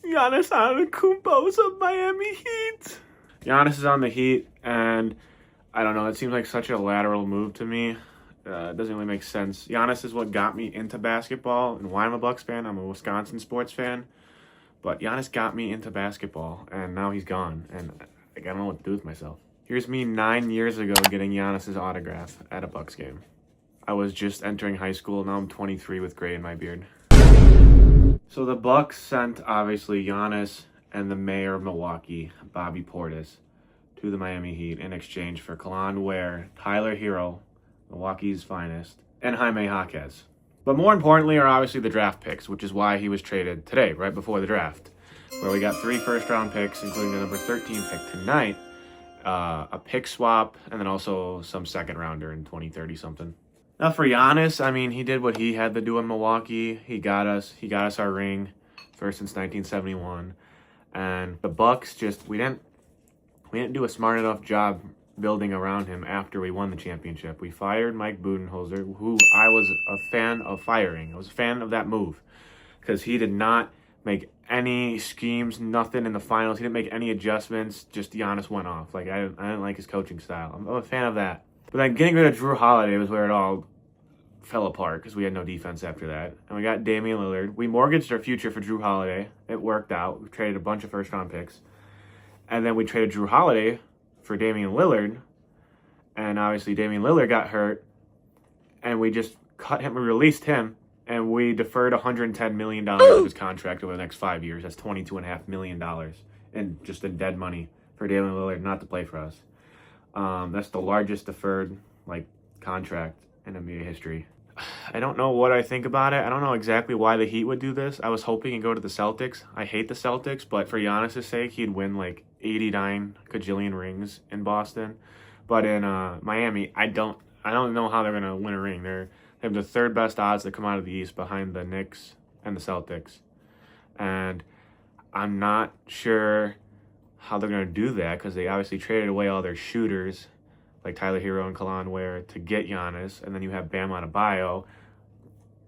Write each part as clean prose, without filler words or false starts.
Giannis Antetokounmpo's of Miami Heat. Giannis is on the Heat, and I don't know, it seems like such a lateral move to me. It doesn't really make sense. Giannis is what got me into basketball, and why I'm a Bucks fan. I'm a Wisconsin sports fan. But Giannis got me into basketball, and now he's gone, and I don't know what to do with myself. Here's me 9 years ago getting Giannis's autograph at a Bucks game. I was just entering high school. Now I'm 23 with gray in my beard. So the Bucks sent, obviously, Giannis and the mayor of Milwaukee, Bobby Portis, to the Miami Heat in exchange for Kalon Ware, Tyler Hero, Milwaukee's finest, and Jaime Jaquez. But more importantly are obviously the draft picks, which is why he was traded today, right before the draft, where we got 3 first-round picks, including the number 13 pick tonight, a pick swap, and then also some second-rounder in 2030-something. Now for Giannis, I mean, he did what he had to do in Milwaukee. He got us our ring, first since 1971, and the Bucks we didn't do a smart enough job building around him after we won the championship. We fired Mike Budenholzer, who I was a fan of firing. I was a fan of that move because he did not make any schemes, nothing in the finals. He didn't make any adjustments. Just Giannis went off. Like I didn't like his coaching style. I'm a fan of that. But then getting rid of Drew Holiday was where it all fell apart because we had no defense after that. And we got Damian Lillard. We mortgaged our future for Drew Holiday. It worked out. We traded a bunch of first-round picks. And then we traded Drew Holiday for Damian Lillard. And obviously Damian Lillard got hurt. And we just cut him. We released him. And we deferred $110 million of his contract over the next 5 years. That's $22.5 million in dead money for Damian Lillard not to play for us. That's the largest deferred contract in NBA history. I don't know what I think about it. I don't know exactly why the Heat would do this. I was hoping he'd go to the Celtics. I hate the Celtics, but for Giannis' sake, he'd win 89 gajillion rings in Boston. But in Miami, I don't know how they're gonna win a ring. They have the third best odds to come out of the East behind the Knicks and the Celtics. And I'm not sure how they're going to do that because they obviously traded away all their shooters like Tyler Hero and Kalon Ware to get Giannis. And then you have Bam Adebayo,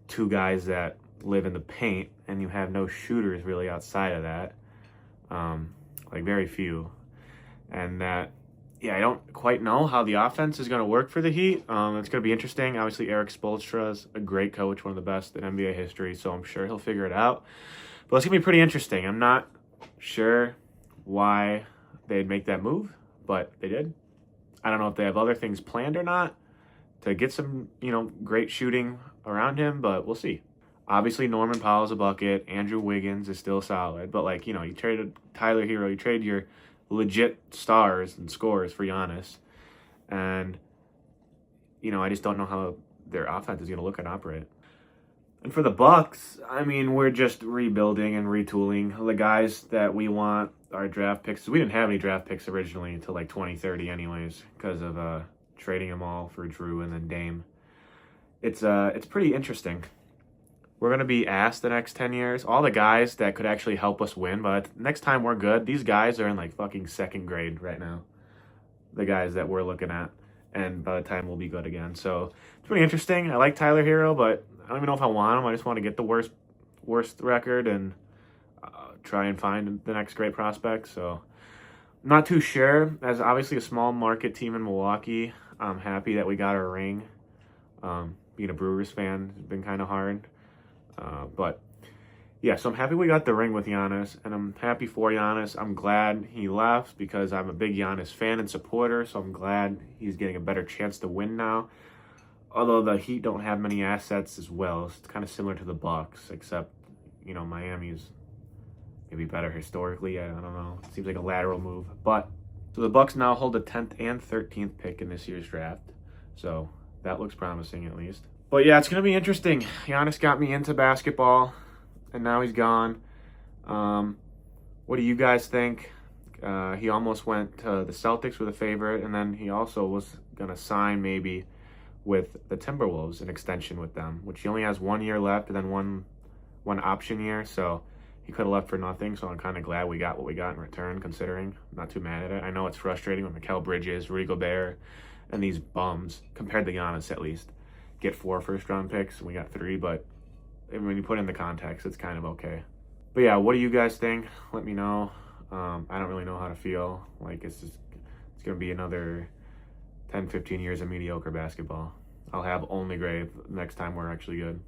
2 guys that live in the paint, and you have no shooters really outside of that. Very few. And I don't quite know how the offense is going to work for the Heat. It's going to be interesting. Obviously, Eric Spoelstra is a great coach, one of the best in NBA history, so I'm sure he'll figure it out. But it's going to be pretty interesting. I'm not sure why they'd make that move, but they did. I don't know if they have other things planned or not to get some, great shooting around him, but we'll see. Obviously, Norman Powell's a bucket. Andrew Wiggins is still solid, but you traded Tyler Hero, you trade your legit stars and scorers for Giannis, and I just don't know how their offense is going to look and operate. And for the Bucks, I mean, we're just rebuilding and retooling. The guys that we want are draft picks. We didn't have any draft picks originally until 2030 anyways because of trading them all for Drew and then Dame. It's pretty interesting. We're going to be asked the next 10 years. All the guys that could actually help us win, but next time we're good, these guys are in fucking second grade right now. The guys that we're looking at. And by the time we'll be good again. So it's pretty interesting. I like Tyler Hero, but I don't even know if I want him. I just want to get the worst record and try and find the next great prospect. So I'm not too sure. As obviously a small market team in Milwaukee, I'm happy that we got our ring. Being a Brewers fan has been kind of hard. So I'm happy we got the ring with Giannis, and I'm happy for Giannis. I'm glad he left because I'm a big Giannis fan and supporter, so I'm glad he's getting a better chance to win now. Although the Heat don't have many assets as well. It's kind of similar to the Bucks, except, Miami's maybe better historically. I don't know. It seems like a lateral move. So the Bucks now hold the 10th and 13th pick in this year's draft. So that looks promising at least. But yeah, it's going to be interesting. Giannis got me into basketball, and now he's gone. What do you guys think? He almost went to the Celtics with a favorite, and then he also was going to sign maybe with the Timberwolves, an extension with them, which he only has 1 year left and then one option year, so he could have left for nothing. So I'm kind of glad we got what we got in return, considering. I'm not too mad at it. I know it's frustrating when Mikal Bridges, Rudy Gobert, and these bums, compared to Giannis at least, get 4 first-round picks, and we got 3, but when you put in the context, it's kind of okay. But yeah, what do you guys think? Let me know. I don't really know how to feel. Like, it's going to be another 10, 15 years of mediocre basketball. I'll have only great next time we're actually good.